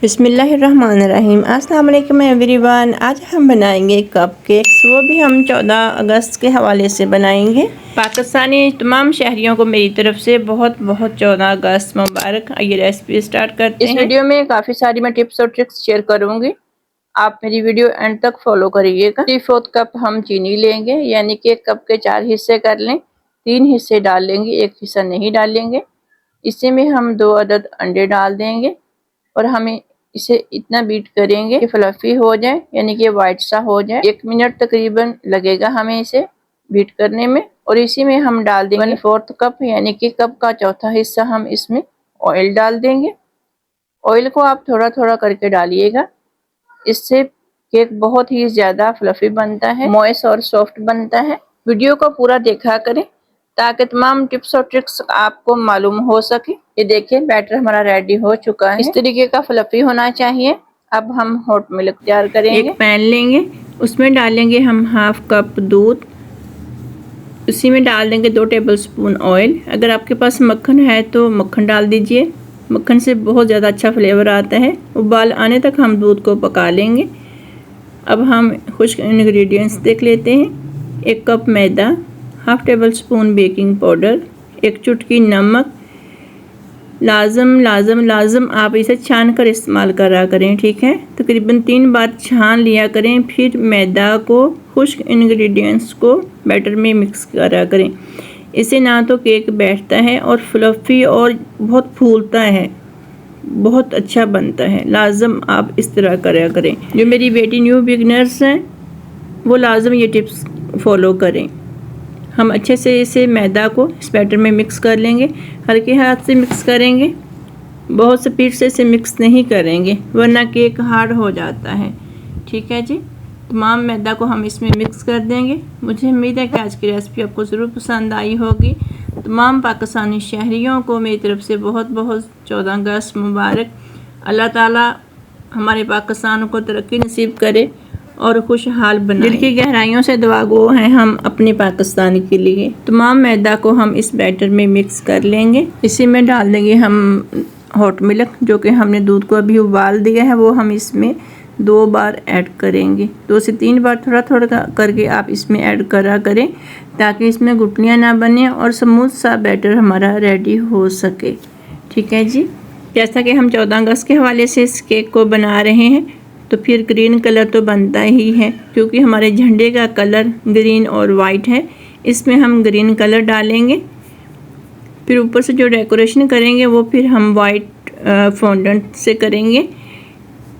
बिस्मिल्लाहिर्रहमानिर्रहीम। अस्सलाम वालेकुम एवरीवन। आज हम बनाएंगे कप केक्स, वो भी हम 14 अगस्त के हवाले से बनाएंगे। पाकिस्तानी तमाम शहरियों को मेरी तरफ से बहुत बहुत 14 अगस्त मुबारक। आइए रेसिपी स्टार्ट करते हैं। इस वीडियो में काफ़ी सारी मैं टिप्स और ट्रिक्स शेयर करूँगी, आप मेरी वीडियो एंड तक फॉलो करिएगा। 3/4 कप हम चीनी लेंगे, यानी कि एक कप के 4 हिस्से कर लें। 3 हिस्से डाल लेंगे, 1 हिस्सा नहीं डालेंगे। इसी में हम 2 अदद अंडे डाल देंगे और हमें इसे इतना बीट करेंगे कि फ्लफी हो जाए, यानी कि वाइट सा हो जाए। 1 मिनट तकरीबन लगेगा हमें इसे बीट करने में। और इसी में हम डाल देंगे 1/4 कप, यानी कि कप का चौथा हिस्सा हम इसमें ऑयल डाल देंगे। ऑयल को आप थोड़ा थोड़ा करके डालिएगा, इससे केक बहुत ही ज़्यादा फ्लफी बनता है, मॉइस्ट और सॉफ्ट बनता है। वीडियो को पूरा देखा करें ताकि तमाम टिप्स और ट्रिक्स आपको मालूम हो सके। ये देखिए बैटर हमारा रेडी हो चुका है, इस तरीके का फ्लफी होना चाहिए। अब हम हॉट मिल्क तैयार करेंगे। एक पैन लेंगे, उसमें डालेंगे हम 1/2 कप दूध, उसी में डाल देंगे 2 टेबलस्पून ऑयल। अगर आपके पास मक्खन है तो मक्खन डाल दीजिए, मक्खन से बहुत ज़्यादा अच्छा फ्लेवर आता है। उबाल आने तक हम दूध को पका लेंगे। अब हम खुश्क इंग्रेडिएंट्स देख लेते हैं। 1 कप मैदा, 1/2 टेबलस्पून बेकिंग पाउडर, 1 चुटकी नमक। लाजम आप इसे छान कर इस्तेमाल करा करें, ठीक है। तकरीबन 3 बार छान लिया करें, फिर मैदा को खुश्क इंग्रेडिएंट्स को बैटर में मिक्स करा करें। इससे ना तो केक बैठता है और फ्लफी और बहुत फूलता है, बहुत अच्छा बनता है। लाजम आप इस तरह करा करें। जो मेरी बेटी न्यू बिगनर्स हैं वो लाजम ये टिप्स फॉलो करें। हम अच्छे से इसे मैदा को इस बैटर में मिक्स कर लेंगे। हल्के हाथ से मिक्स करेंगे, बहुत स्पीड से इसे मिक्स नहीं करेंगे वरना केक हार्ड हो जाता है, ठीक है जी। तमाम मैदा को हम इसमें मिक्स कर देंगे। मुझे उम्मीद है कि आज की रेसिपी आपको ज़रूर पसंद आई होगी। तमाम पाकिस्तानी शहरियों को मेरी तरफ से बहुत बहुत 14 अगस्त मुबारक। अल्लाह ताला हमारे पाकिस्तान को तरक्की नसीब करे और खुशहाल बनाए। दिल की गहराइयों से दुआ गो हैं हम अपने पाकिस्तान के लिए। तमाम मैदा को हम इस बैटर में मिक्स कर लेंगे। इसी में डाल देंगे हम हॉट मिल्क, जो कि हमने दूध को अभी उबाल दिया है, वो हम इसमें 2 बार ऐड करेंगे। 2 से 3 बार थोड़ा थोड़ा करके आप इसमें ऐड करा करें ताकि इसमें गुठलियाँ ना बने और स्मूथ सा बैटर हमारा रेडी हो सके, ठीक है जी। जैसा कि हम 14 अगस्त के हवाले से इस केक को बना रहे हैं तो फिर ग्रीन कलर तो बनता ही है, क्योंकि हमारे झंडे का कलर ग्रीन और वाइट है। इसमें हम ग्रीन कलर डालेंगे, फिर ऊपर से जो डेकोरेशन करेंगे वो फिर हम वाइट फॉन्डेंट से करेंगे।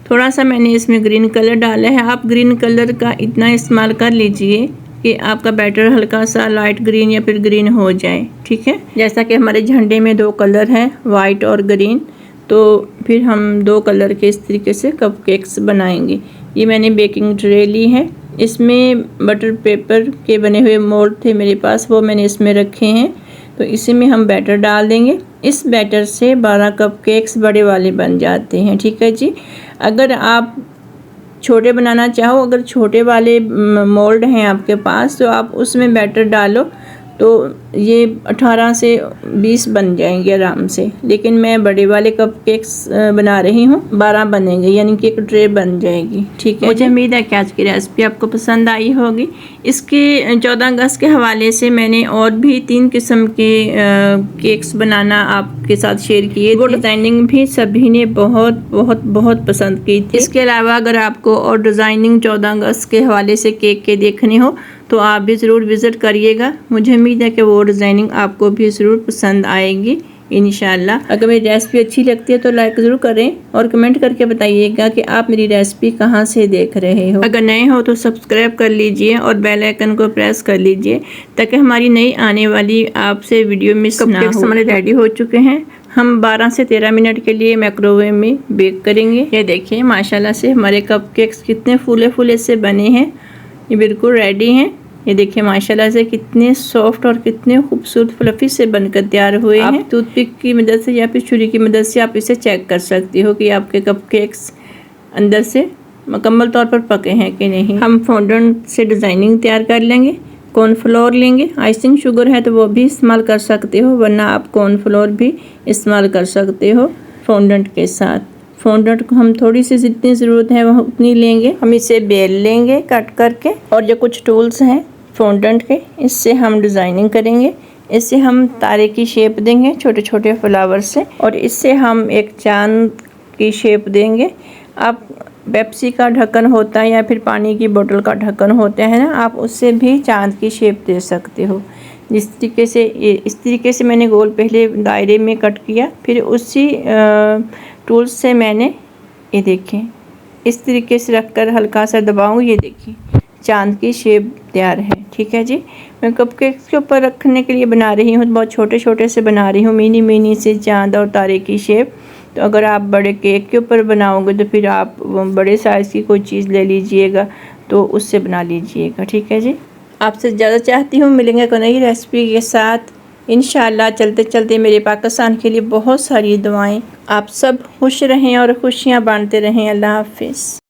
थोड़ा सा मैंने इसमें ग्रीन कलर डाला है। आप ग्रीन कलर का इतना इस्तेमाल कर लीजिए कि आपका बैटर हल्का सा लाइट ग्रीन या फिर ग्रीन हो जाए, ठीक है। जैसा कि हमारे झंडे में 2 कलर हैं, वाइट और ग्रीन, तो फिर हम 2 कलर के इस तरीके से कप केक्स बनाएंगे। ये मैंने बेकिंग ट्रे ली है, इसमें बटर पेपर के बने हुए मोल्ड थे मेरे पास, वो मैंने इसमें रखे हैं। तो इसी में हम बैटर डाल देंगे। इस बैटर से 12 कप केक्स बड़े वाले बन जाते हैं, ठीक है जी। अगर आप छोटे बनाना चाहो, अगर छोटे वाले मोल्ड हैं आपके पास, तो आप उसमें बैटर डालो तो ये 18 से 20 बन जाएंगे आराम से। लेकिन मैं बड़े वाले कप केक्स बना रही हूँ, 12 बनेंगे, यानी कि एक ट्रे बन जाएगी, ठीक है। मुझे उम्मीद है कि आज की रेसिपी आपको पसंद आई होगी। इसके 14 अगस्त के हवाले से मैंने और भी 3 किस्म के केक्स बनाना आपके साथ शेयर किए। वो डिज़ाइनिंग भी सभी ने बहुत बहुत बहुत पसंद की थी। इसके अलावा अगर आपको और डिज़ाइनिंग 14 अगस्त के हवाले से केक के देखने हो तो आप भी ज़रूर विज़िट करिएगा। मुझे उम्मीद है कि वो डिज़ाइनिंग आपको भी ज़रूर पसंद आएगी इंशाल्लाह। अगर मेरी रेसिपी अच्छी लगती है तो लाइक ज़रूर करें और कमेंट करके बताइएगा कि आप मेरी रेसिपी कहाँ से देख रहे हो। अगर नए हो तो सब्सक्राइब कर लीजिए और बेल आइकन को प्रेस कर लीजिए ताकि हमारी नई आने वाली आपसे वीडियो मिस ना हो। हमारे रेडी हो चुके हैं, हम 12 से 13 मिनट के लिए माइक्रोवेव में बेक करेंगे। ये देखिए माशाल्लाह से हमारे कप केक्स कितने फूले फूले से बने हैं, ये बिल्कुल रेडी हैं। ये देखिए माशाल्लाह से कितने सॉफ्ट और कितने खूबसूरत फ्लफी से बनकर तैयार हुए हैं। टूथपिक की मदद से या फिर छुरी की मदद से आप इसे चेक कर सकती हो कि आपके कप केक्स अंदर से मुकम्मल तौर पर पके हैं कि नहीं। हम फॉन्डेंट से डिज़ाइनिंग तैयार कर लेंगे। कॉर्नफ्लोर लेंगे, आइसिंग शुगर है तो वो भी इस्तेमाल कर सकते हो, वरना आप कॉर्नफ्लोर भी इस्तेमाल कर सकते हो फॉन्डेंट के साथ। फॉन्डेंट को हम थोड़ी सी जितनी ज़रूरत है वह उतनी लेंगे। हम इसे बेल लेंगे कट करके, और जो कुछ टूल्स हैं फॉन्डेंट के, इससे हम डिज़ाइनिंग करेंगे। इससे हम तारे की शेप देंगे छोटे छोटे फ्लावर से, और इससे हम एक चांद की शेप देंगे। आप पेप्सी का ढक्कन होता है या फिर पानी की बोतल का ढक्कन होता है ना, आप उससे भी चांद की शेप दे सकते हो। जिस तरीके से इस तरीके से मैंने गोल पहले दायरे में कट किया, फिर उसी टूल्स से मैंने ये देखें इस तरीके से रखकर हल्का सा दबाऊँ, ये देखिए चांद की शेप तैयार है। ठीक है जी, मैं कपकेक्स के ऊपर रखने के लिए बना रही हूँ, बहुत छोटे छोटे से बना रही हूँ, मिनी मिनी से चांद और तारे की शेप। तो अगर आप बड़े केक के ऊपर बनाओगे तो फिर आप बड़े साइज़ की कोई चीज़ ले लीजिएगा, तो उससे बना लीजिएगा। ठीक है जी, आपसे ज़्यादा चाहती हूँ मिलेंगे कोई नई रेसिपी के साथ इंशाल्लाह। चलते चलते मेरे पाकिस्तान के लिए बहुत सारी दुआएं। आप सब खुश रहें और खुशियाँ बांटते रहें। अल्लाह हाफिज़।